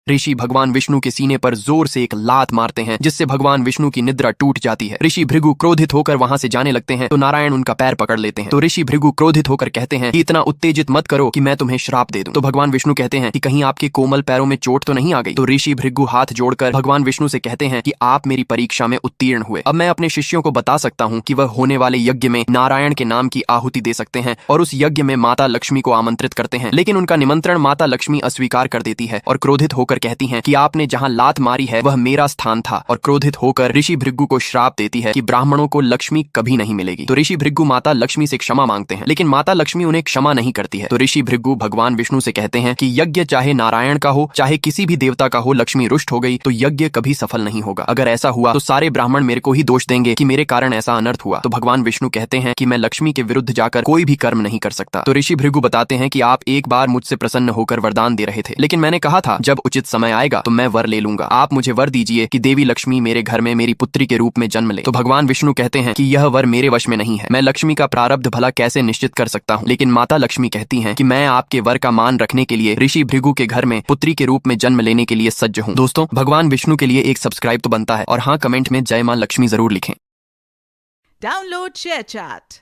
ऋषि भगवान विष्णु के सीने पर जोर से एक लात मारते हैं, जिससे भगवान विष्णु की निद्रा टूट जाती है। ऋषि भृगु क्रोधित होकर वहां से जाने लगते हैं तो नारायण उनका पैर पकड़ लेते हैं। तो ऋषि भृगु क्रोधित होकर कहते हैं कि इतना उत्तेजित मत करो कि मैं तुम्हें श्राप दे दूं। तो भगवान विष्णु कहते हैं कि कहीं आपके कोमल पैरों में चोट तो नहीं आ गई। तो ऋषि भृगु हाथ जोड़कर भगवान विष्णु से कहते हैं कि आप मेरी परीक्षा में उत्तीर्ण हुए। अब मैं अपने शिष्यों को बता सकता हूँ कि वह होने वाले यज्ञ में नारायण के नाम की आहुति दे सकते हैं और उस यज्ञ में माता लक्ष्मी को आमंत्रित करते हैं। लेकिन उनका निमंत्रण माता लक्ष्मी अस्वीकार कर देती है और क्रोधित होकर कहती है कि आपने जहां लात मारी है वह मेरा स्थान था, और क्रोधित होकर ऋषि भृगु को श्राप देती है कि ब्राह्मणों को लक्ष्मी कभी नहीं मिलेगी। तो ऋषि भृगु माता लक्ष्मी से क्षमा मांगते हैं, लेकिन माता लक्ष्मी उन्हें क्षमा नहीं करती है। तो ऋषि भृगु भगवान विष्णु से कहते हैं कि यज्ञ चाहे नारायण का हो चाहे किसी भी देवता का हो, लक्ष्मी रुष्ट हो गई तो यज्ञ कभी सफल नहीं होगा। अगर ऐसा हुआ तो सारे ब्राह्मण मेरे को ही दोष देंगे कि मेरे कारण ऐसा अनर्थ हुआ। तो भगवान विष्णु कहते हैं कि मैं लक्ष्मी के विरुद्ध जाकर कोई भी कर्म नहीं कर सकता। तो ऋषि भृगु बताते हैं कि आप एक बार मुझसे प्रसन्न होकर वरदान दे रहे थे, लेकिन मैंने कहा था जब उचित समय आएगा तो मैं वर ले लूंगा। आप मुझे वर दीजिए कि देवी लक्ष्मी मेरे घर में मेरी पुत्री के रूप में जन्म ले। तो भगवान विष्णु कहते हैं कि यह वर मेरे वश में नहीं है, मैं लक्ष्मी का प्रारब्ध भला कैसे निश्चित कर सकता हूँ। लेकिन माता लक्ष्मी कहती हैं कि मैं आपके वर का मान रखने के लिए ऋषि भृगु के घर में पुत्री के रूप में जन्म लेने के लिए सज्ज हूँ। दोस्तों, भगवान विष्णु के लिए एक सब्सक्राइब तो बनता है, और हाँ, कमेंट में जय मां लक्ष्मी जरूर लिखें। Download ShareChat.